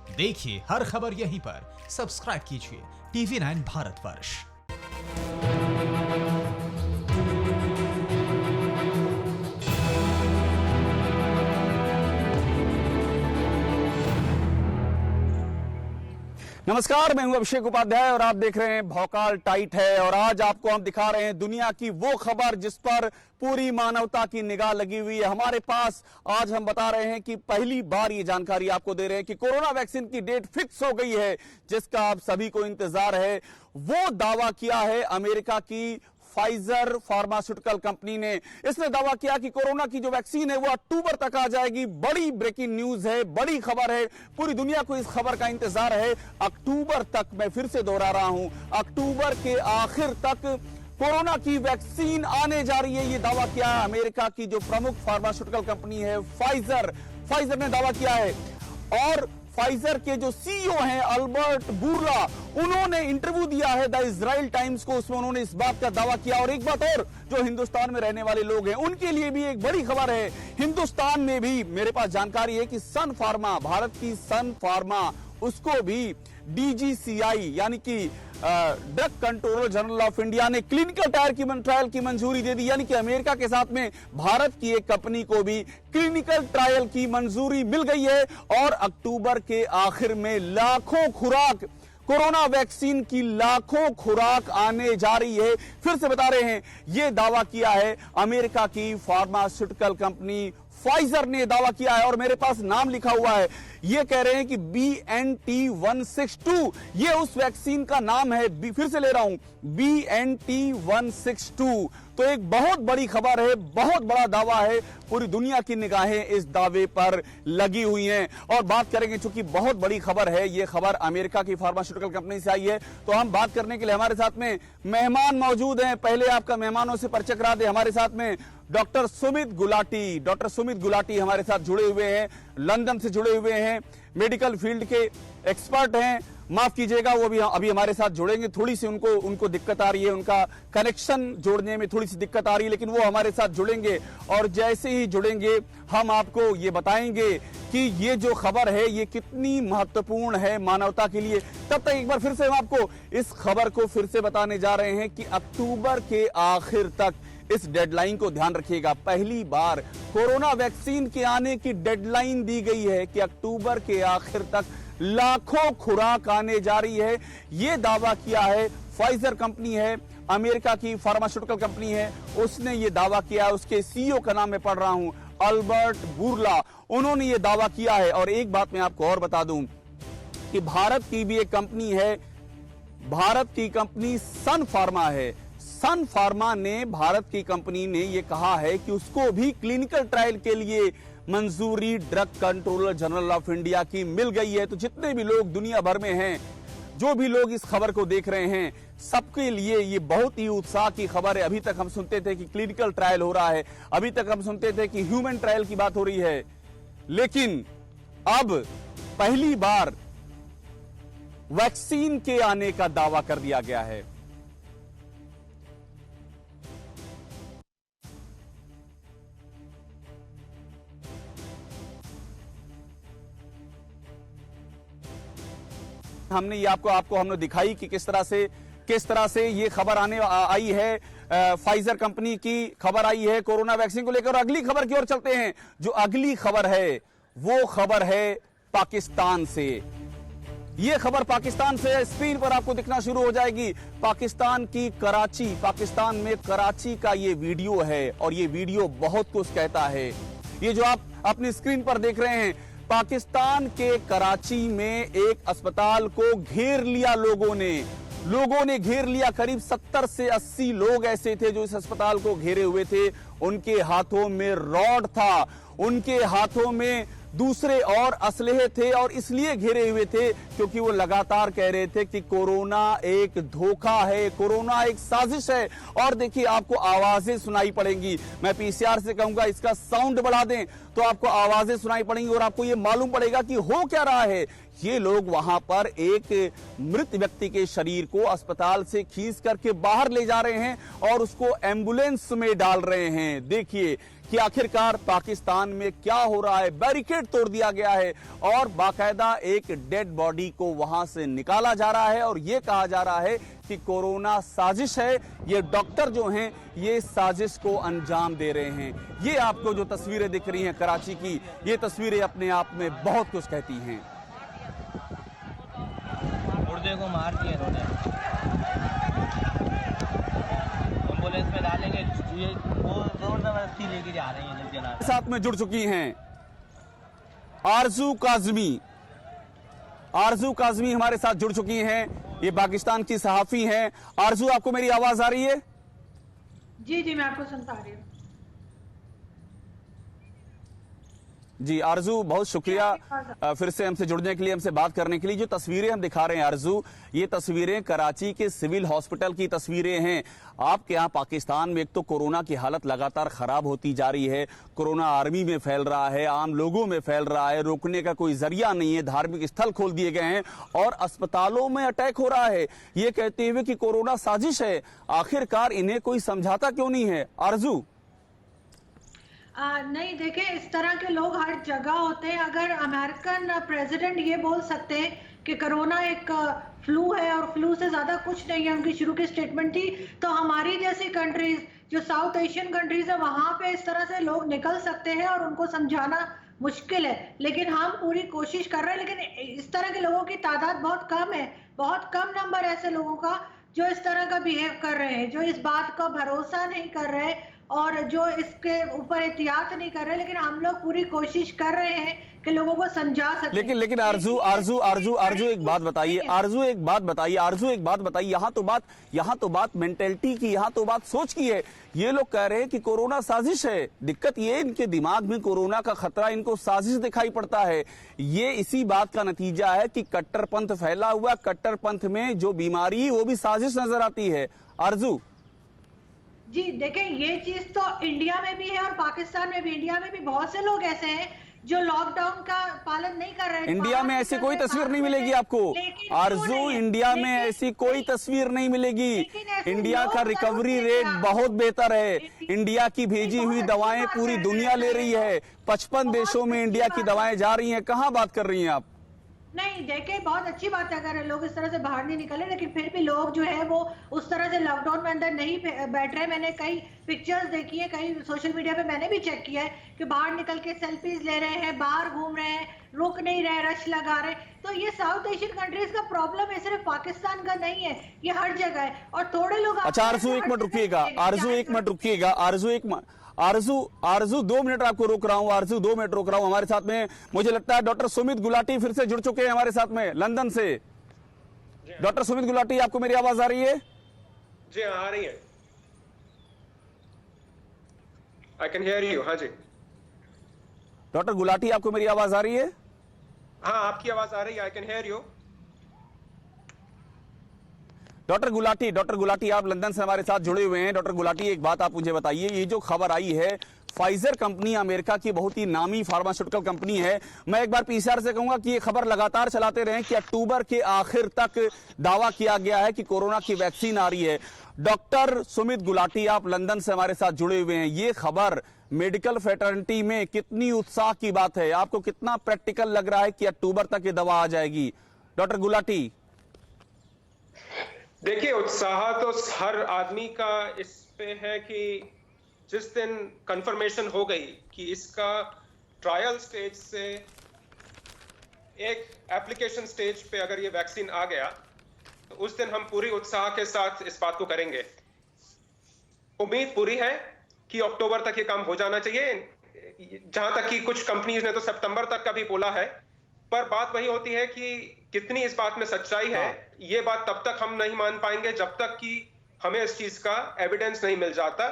देखिए हर खबर यहीं पर। सब्सक्राइब कीजिए TV9 भारतवर्ष। नमस्कार, मैं हूं अभिषेक उपाध्याय और आप देख रहे हैं भौकाल टाइट है। और आज आपको हम दिखा रहे हैं दुनिया की वो खबर जिस पर पूरी मानवता की निगाह लगी हुई है। हमारे पास आज हम बता रहे हैं कि पहली बार ये जानकारी आपको दे रहे हैं कि कोरोना वैक्सीन की डेट फिक्स हो गई है, जिसका आप सभी को इंतजार है। वो दावा किया है अमेरिका की फाइजर फार्मास्यूटिकल कंपनी ने। इसने दावा किया कि कोरोना की जो वैक्सीन है वो अक्टूबर तक आ जाएगी। बड़ी ब्रेकिंग न्यूज है, बड़ी खबर है, पूरी दुनिया को इस खबर का इंतजार है। अक्टूबर तक, मैं फिर से दोहरा रहा हूं, अक्टूबर के आखिर तक कोरोना की वैक्सीन आने जा रही है। ये दावा किया है अमेरिका की जो प्रमुख फार्मास्यूटिकल कंपनी है फाइजर ने दावा किया है। और फाइजर के जो सीईओ हैं अल्बर्ट बूर्ला, उन्होंने इंटरव्यू दिया है द इजराइल टाइम्स को, उसमें उन्होंने इस बात का दावा किया। और एक बात और, जो हिंदुस्तान में रहने वाले लोग हैं उनके लिए भी एक बड़ी खबर है। हिंदुस्तान में भी मेरे पास जानकारी है कि सन फार्मा, भारत की सन फार्मा, उसको भी डीजीसीआई यानी कि drug controller general of India ने क्लिनिकल ट्रायल की मंजूरी दे दी। यानी कि अमेरिका के साथ में भारत की एक कंपनी को भी क्लिनिकल ट्रायल की मंजूरी मिल गई है। और अक्टूबर के आखिर में लाखों खुराक, कोरोना वैक्सीन की लाखों खुराक आने जा रही है। फिर से बता रहे हैं, यह दावा किया है अमेरिका की फार्मास्यूटिकल कंपनी फाइजर ने दावा किया है। और मेरे पास नाम लिखा हुआ है, ये कह रहे हैं कि BNT162 ये उस वैक्सीन का नाम है। फिर से ले रहा हूं, BNT162। तो एक बहुत बड़ी खबर है, बहुत बड़ा दावा है, पूरी दुनिया की निगाहें इस दावे पर लगी हुई हैं। और बात करेंगे, चूंकि बहुत बड़ी खबर है, ये खबर अमेरिका की फार्मास्यूटिकल कंपनी से आई है, तो हम बात करने के लिए हमारे साथ में मेहमान मौजूद हैं। पहले आपका मेहमानों से परिचय करा दे। हमारे साथ में डॉक्टर सुमित गुलाटी हमारे साथ जुड़े हुए हैं, लंदन से जुड़े हुए हैं, मेडिकल फील्ड के एक्सपर्ट हैं। माफ कीजिएगा, वो भी अभी हमारे साथ जुड़ेंगे। थोड़ी सी उनको दिक्कत आ रही है, उनका कनेक्शन जोड़ने में थोड़ी सी दिक्कत आ रही है, लेकिन वो हमारे साथ जुड़ेंगे। और जैसे ही जुड़ेंगे हम आपको ये बताएंगे कि ये जो खबर है ये कितनी महत्वपूर्ण है मानवता के लिए। तब तक एक बार फिर से हम आपको इस खबर को फिर से बताने जा रहे हैं कि अक्टूबर के आखिर तक, इस डेडलाइन को ध्यान रखिएगा, पहली बार कोरोना वैक्सीन के आने की डेडलाइन दी गई है कि अक्टूबर के आखिर तक लाखों खुराक आने जा रही है। यह दावा किया है फाइजर कंपनी है, अमेरिका की फार्मास्यूटिकल कंपनी है, उसने यह दावा किया है। उसके सीईओ का नाम मैं पढ़ रहा हूं, अल्बर्ट बूर्ला, उन्होंने यह दावा किया है। और एक बात मैं आपको और बता दूं कि भारत की भी एक कंपनी है, भारत की कंपनी सन फार्मा है। सन फार्मा ने, भारत की कंपनी ने यह कहा है कि उसको भी क्लिनिकल ट्रायल के लिए मंजूरी drug controller general of India की मिल गई है। तो जितने भी लोग दुनिया भर में हैं, जो भी लोग इस खबर को देख रहे हैं, सबके लिए ये बहुत ही उत्साह की खबर है। अभी तक हम सुनते थे कि क्लिनिकल ट्रायल हो रहा है, अभी तक हम सुनते थे कि ह्यूमन ट्रायल की बात हो रही है, लेकिन अब पहली बार वैक्सीन के आने का दावा कर दिया गया है। हमने ये आपको हमने दिखाई कि किस तरह से ये खबर आई है। फाइजर कंपनी की खबर आई है कोरोना वैक्सीन को लेकर। अगली खबर की ओर चलते हैं। जो अगली खबर है वो खबर है पाकिस्तान से। ये खबर पाकिस्तान से स्क्रीन पर आपको दिखना शुरू हो जाएगी। पाकिस्तान की कराची, पाकिस्तान में कराची का ये वीडियो है और ये वीडियो बहुत कुछ कहता है। ये जो आप अपनी स्क्रीन पर देख रहे हैं, पाकिस्तान के कराची में एक अस्पताल को घेर लिया लोगों ने घेर लिया। करीब 70 से 80 लोग ऐसे थे जो इस अस्पताल को घेरे हुए थे। उनके हाथों में रॉड था, उनके हाथों में दूसरे और असलहे थे, और इसलिए घेरे हुए थे क्योंकि वो लगातार कह रहे थे कि कोरोना एक धोखा है, कोरोना एक साजिश है। और देखिए, आपको आवाजें सुनाई पड़ेंगी। मैं पीसीआर से कहूंगा इसका साउंड बढ़ा दें तो आपको आवाजें सुनाई पड़ेंगी और आपको ये मालूम पड़ेगा कि हो क्या रहा है। ये लोग वहां पर एक मृत व्यक्ति के शरीर को अस्पताल से खींच करके बाहर ले जा रहे हैं और उसको एम्बुलेंस में डाल रहे हैं। देखिए कि आखिरकार पाकिस्तान में क्या हो रहा है। बैरिकेड तोड़ दिया गया है और बाकायदा एक डेड बॉडी को वहां से निकाला जा रहा है और यह कहा जा रहा है कि कोरोना साजिश है। ये डॉक्टर जो हैं ये साजिश को अंजाम दे रहे हैं। ये आपको जो तस्वीरें दिख रही हैं कराची की, ये तस्वीरें अपने आप में बहुत कुछ कहती हैं। मुर्दे को मार दिया इन्होंने, एम्बुलेंस में डालेंगे, ये वो जबरदस्ती लेके जा रहे हैं जनाब। साथ में जुड़ चुकी हैं आरजू काजमी। आरजू काजमी हमारे साथ जुड़ चुकी हैं, ये पाकिस्तान की सहाफी हैं। आरजू, आपको मेरी आवाज आ रही है? जी जी, मैं आपको सुन पा रही हूँ। जी आरजू, बहुत शुक्रिया फिर से हमसे जुड़ने के लिए, हमसे बात करने के लिए। जो तस्वीरें हम दिखा रहे हैं आरजू, ये तस्वीरें कराची के सिविल हॉस्पिटल की तस्वीरें हैं। आपके यहाँ पाकिस्तान में एक तो कोरोना की हालत लगातार खराब होती जा रही है, कोरोना आर्मी में फैल रहा है, आम लोगों में फैल रहा है, रोकने का कोई जरिया नहीं है, धार्मिक स्थल खोल दिए गए हैं और अस्पतालों में अटैक हो रहा है, ये कहते हुए कि कोरोना साजिश है। आखिरकार इन्हें कोई समझाता क्यों नहीं है आरजू? नहीं, देखिए, इस तरह के लोग हर जगह होते हैं। अगर अमेरिकन प्रेसिडेंट ये बोल सकते हैं कि कोरोना एक फ्लू है और फ्लू से ज्यादा कुछ नहीं है, उनकी शुरू की स्टेटमेंट थी, तो हमारी जैसी कंट्रीज जो साउथ एशियन कंट्रीज है वहां पे इस तरह से लोग निकल सकते हैं और उनको समझाना मुश्किल है। लेकिन हम पूरी कोशिश कर रहे हैं, लेकिन इस तरह के लोगों की तादाद बहुत कम है, बहुत कम नंबर ऐसे लोगों का जो इस तरह का बिहेव कर रहे हैं, जो इस बात का भरोसा नहीं कर रहे और जो इसके ऊपर एहतियात नहीं कर रहे। लेकिन हम लोग पूरी कोशिश कर रहे हैं कि लोगों को समझा सकें। लेकिन आरजू एक बात बताइए, यहाँ तो बात मेंटेलिटी की, यहाँ तो बात सोच की है। ये लोग कह रहे हैं कि कोरोना साजिश है। दिक्कत ये, इनके दिमाग में कोरोना का खतरा इनको साजिश दिखाई पड़ता है। ये इसी बात का नतीजा है कि कट्टरपंथ फैला हुआ, कट्टरपंथ में जो बीमारी वो भी साजिश नजर आती है। आरजू जी, देखें, ये चीज तो इंडिया में भी है और पाकिस्तान में भी। इंडिया में भी बहुत से लोग ऐसे हैं जो लॉकडाउन का पालन नहीं कर रहे। इंडिया में ऐसी कोई तस्वीर नहीं मिलेगी आपको आरजू, इंडिया में ऐसी कोई तस्वीर नहीं मिलेगी। इंडिया का रिकवरी रेट बहुत बेहतर है। इंडिया की भेजी हुई दवाएं पूरी दुनिया ले रही है। 55 देशों में इंडिया की दवाएं जा रही हैं। कहां बात कर रही हैं आप? नहीं, देखिए, बहुत अच्छी बात है अगर लोग इस तरह से बाहर नहीं निकले, लेकिन फिर भी लोग जो है वो उस तरह से लॉकडाउन में अंदर नहीं बैठ रहे। मैंने कई पिक्चर्स देखी है, कई सोशल मीडिया पे मैंने भी चेक किया है कि बाहर निकल के सेल्फीज ले रहे हैं, बाहर घूम रहे हैं, रुक नहीं रहे, रश लगा रहे। तो ये साउथ एशियन कंट्रीज का प्रॉब्लम है, सिर्फ पाकिस्तान का नहीं है, ये हर जगह है। और थोड़े लोग अच्छा आरजू, एक मिनट रुकिएगा। आरजू 2 मिनट आपको रोक रहा हूं। आरजू 2 मिनट रोक रहा हूं। हमारे साथ में मुझे लगता है डॉक्टर सुमित गुलाटी फिर से जुड़ चुके हैं हमारे साथ में लंदन से। डॉक्टर सुमित गुलाटी, आपको मेरी आवाज आ रही है? जी आ रही है, आई कैन हियर यू। हाँ जी डॉक्टर गुलाटी, आपको मेरी आवाज आ रही है? हाँ, आपकी आवाज आ रही है, I can hear you. Doctor Gulati आप लंदन से हमारे साथ जुड़े हुए हैं। डॉक्टर गुलाटी, एक बात आप मुझे बताइए, ये जो खबर आई है, फाइजर कंपनी अमेरिका की बहुत ही नामी फार्मास्यूटिकल कंपनी है। मैं एक बार पीसीआर से कहूंगा कि ये खबर लगातार चलाते रहें कि अक्टूबर के आखिर तक दावा किया गया है कि कोरोना की वैक्सीन आ रही है। डॉक्टर सुमित गुलाटी, आप लंदन से हमारे साथ जुड़े हुए हैं। ये खबर मेडिकल फ्रेटर्निटी में कितनी उत्साह की बात है? आपको कितना प्रैक्टिकल लग रहा है कि अक्टूबर तक ये दवा आ जाएगी? डॉक्टर गुलाटी। देखिए, उत्साह तो हर आदमी का इस पे है कि जिस दिन कंफर्मेशन हो गई कि इसका ट्रायल स्टेज से एक एप्लीकेशन स्टेज पे अगर ये वैक्सीन आ गया तो उस दिन हम पूरी उत्साह के साथ इस बात को करेंगे। उम्मीद पूरी है कि अक्टूबर तक ये काम हो जाना चाहिए। जहां तक कि कुछ कंपनीज ने तो सितंबर तक का भी बोला है, पर बात वही होती है कि कितनी इस बात में सच्चाई है, ये बात तब तक हम नहीं मान पाएंगे जब तक कि हमें इस चीज का एविडेंस नहीं मिल जाता।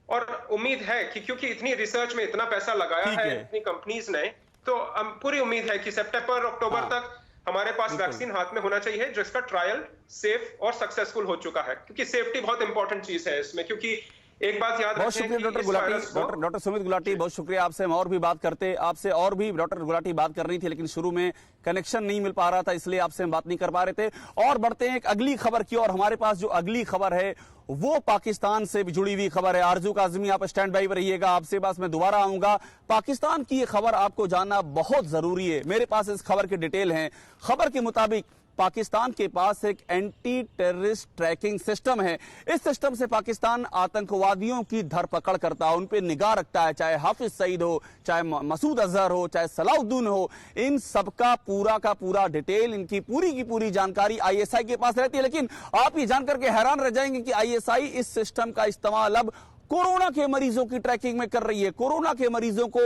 और उम्मीद है कि क्योंकि इतनी रिसर्च में इतना पैसा लगाया है इतनी कंपनीज ने, तो पूरी उम्मीद है कि सितंबर अक्टूबर तक हमारे पास वैक्सीन हाथ में होना चाहिए जिसका ट्रायल सेफ और सक्सेसफुल हो चुका है। क्योंकि सेफ्टी बहुत इंपॉर्टेंट चीज है इसमें, क्योंकि एक बात याद बहुत रखें शुक्रिया कि डॉक्टर इस गुलाटी, वायरस को डॉक्टर सुमित गुलाटी, बहुत शुक्रिया। आपसे हम और भी बात करते, आपसे और भी डॉक्टर गुलाटी बात कर रही थी, लेकिन शुरू में कनेक्शन नहीं मिल पा रहा था, इसलिए आपसे हम बात नहीं कर पा रहे थे। और बढ़ते हैं एक अगली खबर की, और हमारे पास जो अगली खबर है वो पाकिस्तान से भी जुड़ी हुई खबर है। आरजू काज़मी, आप स्टैंड बाई पर रहिएगा, आपसे पास मैं दोबारा आऊंगा। पाकिस्तान की ये खबर आपको जानना बहुत जरूरी है। मेरे पास इस खबर की डिटेल है। खबर के मुताबिक पाकिस्तान के पास एक एंटी टेररिस्ट ट्रैकिंग सिस्टम है। इस सिस्टम से पाकिस्तान आतंकवादियों की धरपकड़ करता है, उन पे निगाह रखता है, चाहे हाफिज सईद हो, चाहे मसूद अजहर हो, चाहे सलाउद्दीन हो। इन सबका पूरा का पूरा डिटेल, इनकी पूरी की पूरी जानकारी आईएसआई के पास रहती है। लेकिन आप ये जानकर के हैरान रह जाएंगे कि आईएसआई इस सिस्टम का इस्तेमाल अब कोरोना के मरीजों की ट्रैकिंग में कर रही है। कोरोना के मरीजों को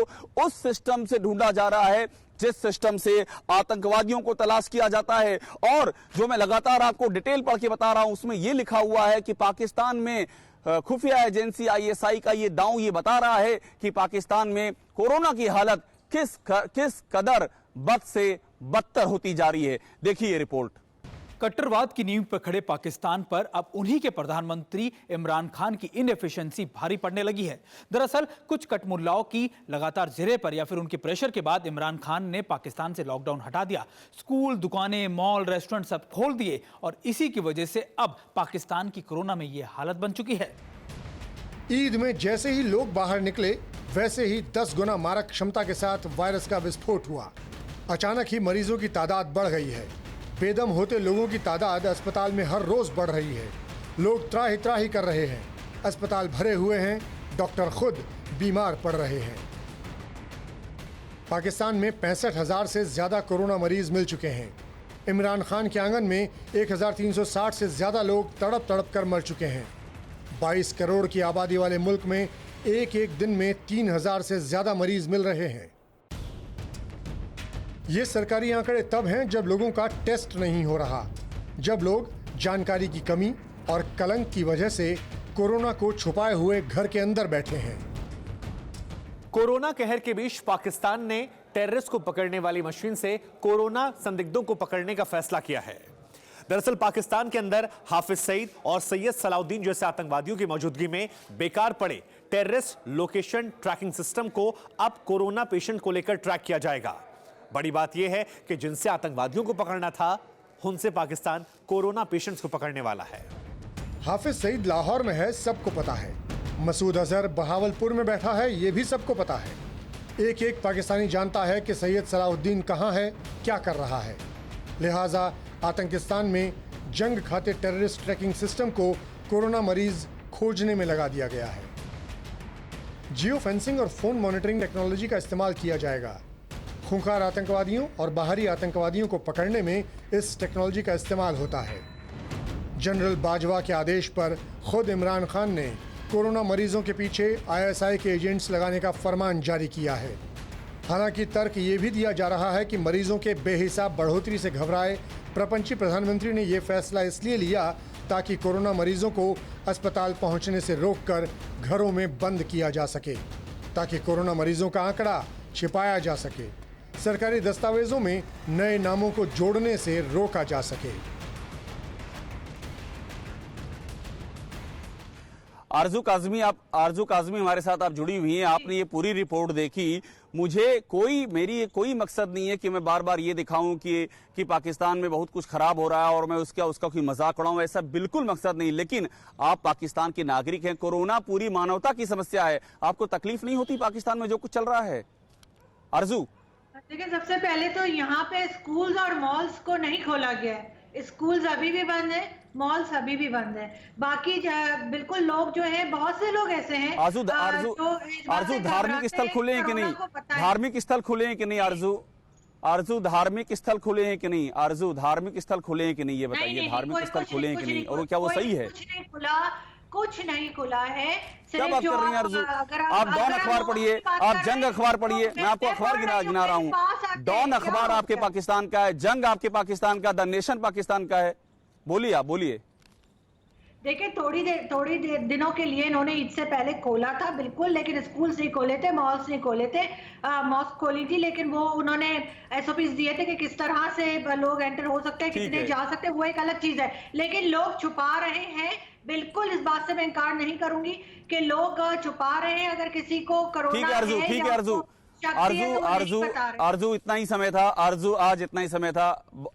उस सिस्टम से ढूंढा जा रहा है जिस सिस्टम से आतंकवादियों को तलाश किया जाता है। और जो मैं लगातार आपको डिटेल पढ़ के बता रहा हूं, उसमें यह लिखा हुआ है कि पाकिस्तान में खुफिया एजेंसी आईएसआई का ये दांव ये बता रहा है कि पाकिस्तान में कोरोना की हालत किस कदर बद से बदतर होती जा रही है। देखिए ये रिपोर्ट। कट्टरवाद की नींव पर खड़े पाकिस्तान पर अब उन्हीं के प्रधानमंत्री इमरान खान की इनएफिशिएंसी भारी पड़ने लगी है। दरअसल कुछ कटमुल्लाओं की लगातार जिरे पर या फिर उनके प्रेशर के बाद इमरान खान ने पाकिस्तान से लॉकडाउन हटा दिया। स्कूल, दुकानें, मॉल, रेस्टोरेंट सब खोल दिए और इसी की वजह से अब पाकिस्तान की कोरोना में यह हालत बन चुकी है। ईद में जैसे ही लोग बाहर निकले, वैसे ही 10 गुना मारक क्षमता के साथ वायरस का विस्फोट हुआ। अचानक ही मरीजों की तादाद बढ़ गई है। बेदम होते लोगों की तादाद अस्पताल में हर रोज बढ़ रही है। लोग त्राही त्राही कर रहे हैं, अस्पताल भरे हुए हैं, डॉक्टर खुद बीमार पड़ रहे हैं। पाकिस्तान में 65,000 से ज्यादा कोरोना मरीज मिल चुके हैं। इमरान खान के आंगन में 1,360 से ज्यादा लोग तड़प तड़प कर मर चुके हैं। 22 करोड़ की आबादी वाले मुल्क में एक एक दिन में 3,000 से ज्यादा मरीज मिल रहे हैं। ये सरकारी आंकड़े तब हैं जब लोगों का टेस्ट नहीं हो रहा, जब लोग जानकारी की कमी और कलंक की वजह से कोरोना को छुपाए हुए घर के अंदर बैठे हैं। कोरोना कहर के बीच पाकिस्तान ने टेररिस्ट को पकड़ने वाली मशीन से कोरोना संदिग्धों को पकड़ने का फैसला किया है। दरअसल पाकिस्तान के अंदर हाफिज सईद और सैयद सलाउद्दीन जैसे आतंकवादियों की मौजूदगी में बेकार पड़े टेररिस्ट लोकेशन ट्रैकिंग सिस्टम को अब कोरोना पेशेंट को लेकर ट्रैक किया जाएगा। बड़ी बात यह है कि जिनसे आतंकवादियों को पकड़ना था, उनसे पाकिस्तान कोरोना पेशेंट्स को पकड़ने वाला है। हाफिज सईद लाहौर में है, सबको पता है। मसूद अजहर बहावलपुर में बैठा है, ये भी सबको पता है। एक एक पाकिस्तानी जानता है कि सैयद सलाउद्दीन कहाँ है, क्या कर रहा है। लिहाजा आतंकिस्तान में जंग खाते टेररिस्ट ट्रैकिंग सिस्टम को कोरोना मरीज खोजने में लगा दिया गया है। जियो फेंसिंग और फोन मॉनिटरिंग टेक्नोलॉजी का इस्तेमाल किया जाएगा। खूंखार आतंकवादियों और बाहरी आतंकवादियों को पकड़ने में इस टेक्नोलॉजी का इस्तेमाल होता है। जनरल बाजवा के आदेश पर खुद इमरान खान ने कोरोना मरीजों के पीछे आईएसआई के एजेंट्स लगाने का फरमान जारी किया है। हालांकि तर्क ये भी दिया जा रहा है कि मरीजों के बेहिसाब बढ़ोतरी से घबराए प्रपंची प्रधानमंत्री ने यह फैसला इसलिए लिया ताकि कोरोना मरीजों को अस्पताल पहुंचने से रोककर घरों में बंद किया जा सके, ताकि कोरोना मरीजों का आंकड़ा छिपाया जा सके, सरकारी दस्तावेजों में नए नामों को जोड़ने से रोका जा सके। आरजू काज़मी हमारे साथ आप जुड़ी हुई हैं। आपने ये पूरी रिपोर्ट देखी। मुझे मेरी कोई मकसद नहीं है कि मैं बार बार ये दिखाऊं कि पाकिस्तान में बहुत कुछ खराब हो रहा है और मैं उसका कोई मजाक उड़ाऊं, ऐसा बिल्कुल मकसद नहीं। लेकिन आप पाकिस्तान के नागरिक हैं, कोरोना पूरी मानवता की समस्या है। आपको तकलीफ नहीं होती पाकिस्तान में जो कुछ चल रहा है? आरजू, देखिए, सबसे पहले तो यहाँ पे स्कूल्स और मॉल्स को नहीं खोला गया है। स्कूल्स अभी भी बंद है, मॉल्स अभी भी बंद है। बाकी बिल्कुल लोग जो हैं, बहुत से लोग ऐसे हैं आरजू धार्मिक स्थल खुले हैं कि नहीं? धार्मिक स्थल खुले हैं कि नहीं? आरजू धार्मिक स्थल खुले हैं कि नहीं? आरजू धार्मिक स्थल खुले हैं कि नहीं, ये बताइए। धार्मिक स्थल खुले हैं कि नहीं, और क्या वो सही है? कुछ नहीं खुला है। क्या बात कर रही हैं आरजू? आप डॉन अखबार पढ़िए, आप जंग अखबार पढ़िए। मैं आपको अखबार गिना रहा हूँ। डॉन अखबार आपके पाकिस्तान का है, जंग आपके पाकिस्तान का, द नेशन पाकिस्तान का है। बोलिए, आप बोलिए। देखिए, थोड़ी देर दिनों के लिए इन्होंने ईद से पहले खोला था, बिल्कुल, लेकिन स्कूल्स नहीं खोले थे, मॉल्स नहीं खोले थे। मॉस्क खोली थी, लेकिन वो उन्होंने एसओपीज दिए थे कि किस तरह से लोग एंटर हो सकते हैं, कितने जा सकते हैं, वो एक अलग चीज है। लेकिन लोग छुपा रहे हैं बिल्कुल इस बात से मैं इनकार नहीं करूंगी कि लोग छुपा रहे हैं अगर किसी को कोरोना ठीक है आरजू, ठीक है आरजू, आरजू इतना ही समय था। आरजू आज इतना ही समय था।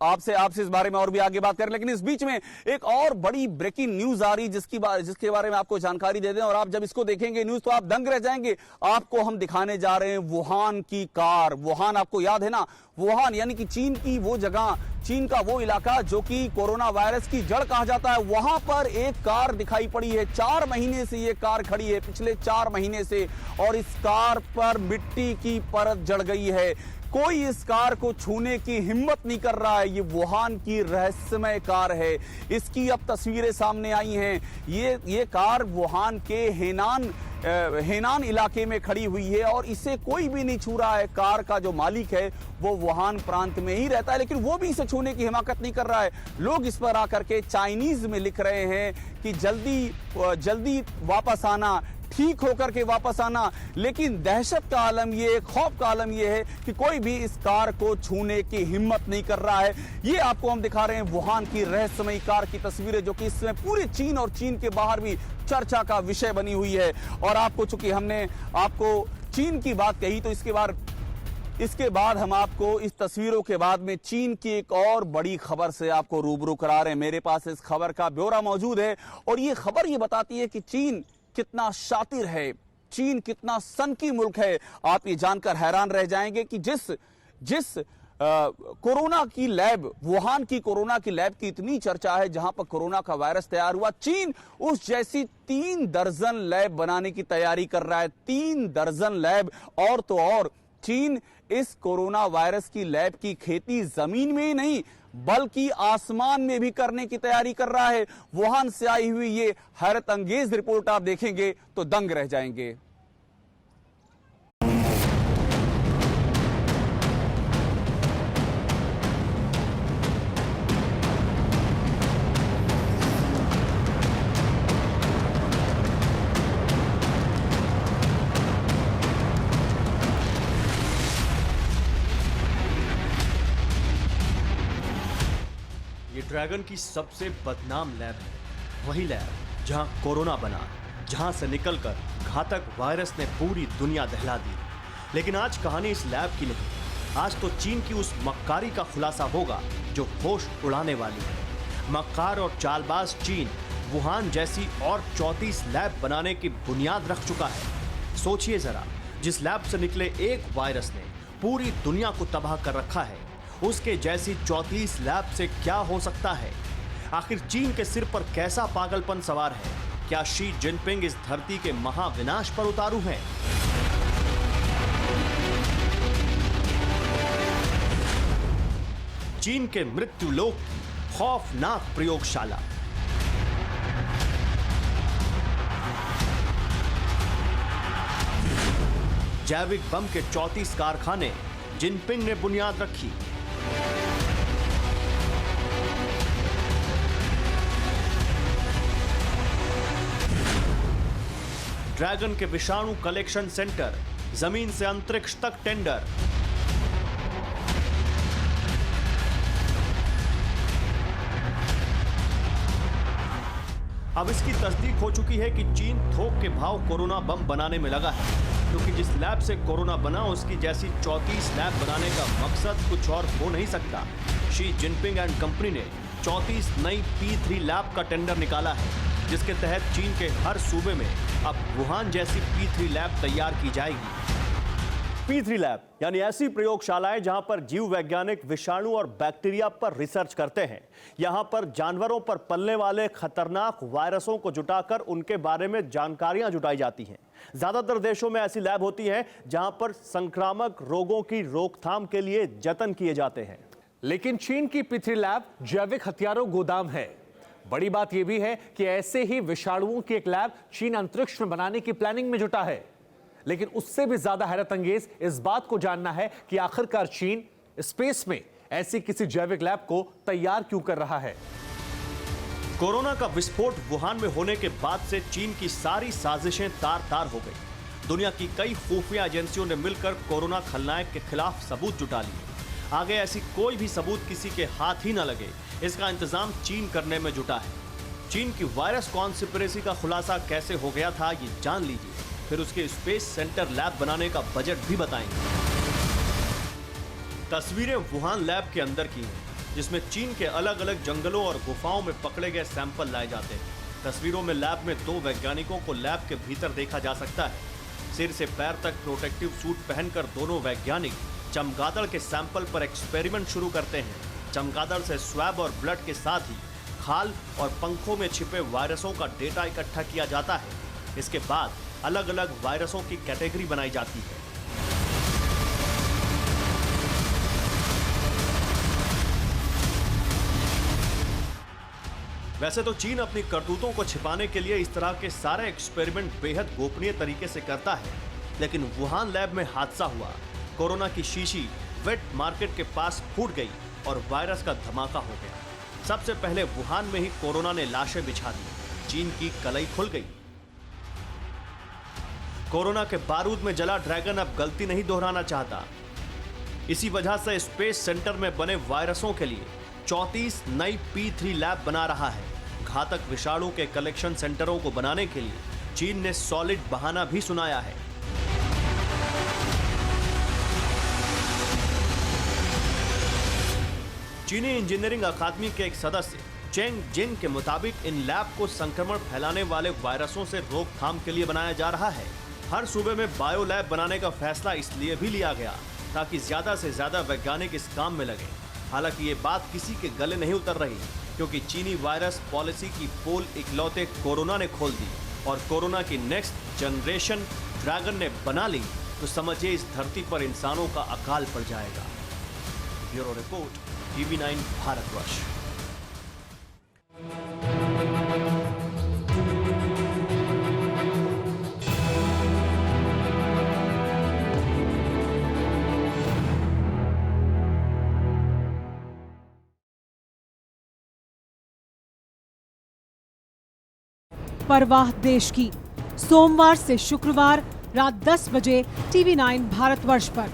आपसे इस बारे में और भी आगे बात करें, लेकिन इस बीच में एक और बड़ी ब्रेकिंग न्यूज आ रही जिसके बारे में आपको जानकारी दे दें, और आप जब इसको देखेंगे न्यूज तो आप दंग रह जाएंगे। आपको हम दिखाने जा रहे हैं वुहान की कार। वुहान आपको याद है ना, वुहान यानी कि चीन की वो जगह, चीन का वो इलाका जो कि कोरोना वायरस की जड़ कहा जाता है। वहां पर एक कार दिखाई पड़ी है। 4 महीने से ये कार खड़ी है, पिछले 4 महीने से, और इस कार पर मिट्टी की परत जड़ गई है। कोई इस कार को छूने की हिम्मत नहीं कर रहा है। ये वुहान की रहस्यमय कार है। इसकी अब तस्वीरें सामने आई हैं। ये कार वुहान के हेनान इलाके में खड़ी हुई है और इसे कोई भी नहीं छू रहा है। कार का जो मालिक है वो वुहान प्रांत में ही रहता है, लेकिन वो भी इसे छूने की हिमाकत नहीं कर रहा है। लोग इस पर आकर के चाइनीज में लिख रहे हैं कि जल्दी वापस आना, ठीक होकर के वापस आना। लेकिन दहशत का आलम ये, खौफ का आलम ये है कि कोई भी इस कार को छूने की हिम्मत नहीं कर रहा है। ये आपको हम दिखा रहे हैं वुहान की रहस्यमयी कार की तस्वीरें, जो कि इसमें पूरे चीन और चीन के बाहर भी चर्चा का विषय बनी हुई है। और आपको, चूंकि हमने आपको चीन की बात कही, तो इसके बाद हम आपको इस तस्वीरों के बाद में चीन की एक और बड़ी खबर से आपको रूबरू करा रहे हैं। मेरे पास इस खबर का ब्यौरा मौजूद है और ये खबर ये बताती है कि चीन कितना शातिर है, चीन कितना सनकी मुल्क है। आप ये जानकर हैरान रह जाएंगे कि जिस कोरोना की लैब, वुहान की कोरोना की लैब की इतनी चर्चा है जहां पर कोरोना का वायरस तैयार हुआ, चीन उस जैसी 3 दर्जन लैब बनाने की तैयारी कर रहा है। 3 दर्जन लैब। और तो और चीन इस कोरोना वायरस की लैब की खेती जमीन में ही नहीं बल्कि आसमान में भी करने की तैयारी कर रहा है। वुहान से आई हुई ये हैरत अंगेज रिपोर्ट आप देखेंगे तो दंग रह जाएंगे। ड्रैगन की सबसे बदनाम लैब है, वही लैब जहां कोरोना बना, जहां से निकलकर घातक वायरस ने पूरी दुनिया दहला दी। लेकिन आज कहानी इस लैब की नहीं, आज तो चीन की उस मक्कारी का खुलासा होगा जो होश उड़ाने वाली है। मक्कार और चालबाज चीन वुहान जैसी और 34 लैब बनाने की बुनियाद रख चुका है। सोचिए जरा, जिस लैब से निकले एक वायरस ने पूरी दुनिया को तबाह कर रखा है, उसके जैसी 34 लैब से क्या हो सकता है? आखिर चीन के सिर पर कैसा पागलपन सवार है? क्या शी जिनपिंग इस धरती के महाविनाश पर उतारू हैं? चीन के मृत्यु लोक की खौफनाक प्रयोगशाला। जैविक बम के 34 कारखाने जिनपिंग ने बुनियाद रखी। ड्रैगन के विषाणु कलेक्शन सेंटर, जमीन से अंतरिक्ष तक टेंडर। अब इसकी तस्दीक हो चुकी है कि चीन थोक के भाव कोरोना बम बनाने में लगा है, क्योंकि जिस लैब से कोरोना बना उसकी जैसी 34 लैब बनाने का मकसद कुछ और हो नहीं सकता। शी जिनपिंग एंड कंपनी ने 34 नई P3 लैब का टेंडर निकाला है, जिसके तहत चीन के हर सूबे में अब वुहान जैसी P3 लैब तैयार की जाएगी। P3 लैब यानी ऐसी प्रयोगशालाएं जहां पर जीव वैज्ञानिक विषाणु और बैक्टीरिया पर रिसर्च करते हैं। यहां पर जानवरों पर पलने वाले खतरनाक वायरसों को जुटाकर उनके बारे में जानकारियां जुटाई जाती हैं। ज्यादातर देशों में ऐसी लैब होती है जहां पर संक्रामक रोगों की रोकथाम के लिए जतन किए जाते हैं। लेकिन चीन की P3 लैब जैविक हथियारों गोदाम है। बड़ी बात यह भी है कि ऐसे ही विषाणुओं की एक लैब चीन अंतरिक्ष में बनाने की प्लानिंग में जुटा है। लेकिन उससे भी ज्यादा हैरत अंगेज इस बात को जानना है कि आखिरकार चीन स्पेस में ऐसी किसी जैविक लैब को तैयार क्यों कर रहा है। कोरोना का विस्फोट वुहान में होने के बाद से चीन की सारी साजिशें तार-तार हो गई। दुनिया की कई खुफिया एजेंसियों ने मिलकर कोरोना खलनायक के खिलाफ सबूत जुटा लिए। आगे ऐसी कोई भी सबूत किसी के हाथ ही न लगे, इसका इंतजाम चीन करने में जुटा है। चीन की वायरस कॉन्स्पिरेसी का खुलासा कैसे हो गया था ये जान लीजिए, फिर उसके स्पेस सेंटर लैब बनाने का बजट भी बताएंगे। तस्वीरें वुहान लैब के अंदर की हैं, जिसमें चीन के अलग अलग जंगलों और गुफाओं में पकड़े गए सैंपल लाए जाते हैं। तस्वीरों में लैब में 2 वैज्ञानिकों को लैब के भीतर देखा जा सकता है। सिर से पैर तक प्रोटेक्टिव सूट पहनकर दोनों वैज्ञानिक चमगादड़ के सैंपल पर एक्सपेरिमेंट शुरू करते हैं। चमगादड़ से स्वैब और ब्लड के साथ ही खाल और पंखों में छिपे वायरसों का डेटा इकट्ठा किया जाता है। इसके बाद अलग अलग वायरसों की कैटेगरी बनाई जाती है। वैसे तो चीन अपनी करतूतों को छिपाने के लिए इस तरह के सारे एक्सपेरिमेंट बेहद गोपनीय तरीके से करता है, लेकिन वुहान लैब में हादसा हुआ। कोरोना की शीशी वेट मार्केट के पास फूट गई और वायरस का धमाका हो गया। सबसे पहले वुहान में ही कोरोना ने लाशें बिछा दी। चीन की कलई खुल गई। कोरोना के बारूद में जला ड्रैगन अब गलती नहीं दोहराना चाहता। इसी वजह से स्पेस सेंटर में बने वायरसों के लिए 34 नई P3 लैब बना रहा है। घातक विषाणु के कलेक्शन सेंटरों को बनाने के लिए चीन ने सॉलिड बहाना भी सुनाया है। चीनी इंजीनियरिंग अकादमी के एक सदस्य चेंग जिन के मुताबिक इन लैब को संक्रमण फैलाने वाले वायरसों से रोकथाम के लिए बनाया जा रहा है। हर सूबे में बायो लैब बनाने का फैसला इसलिए भी लिया गया ताकि ज्यादा से ज्यादा वैज्ञानिक इस काम में लगे। हालांकि ये बात किसी के गले नहीं उतर रही, क्योंकि चीनी वायरस पॉलिसी की पोल इकलौते कोरोना ने खोल दी और कोरोना की नेक्स्ट जनरेशन ड्रैगन ने बना ली, तो समझिए इस धरती पर इंसानों का अकाल पड़ जाएगा। Bureau report, TV9 Bharatvarsh. परवाह देश की, सोमवार से शुक्रवार रात 10 बजे TV9 भारतवर्ष पर।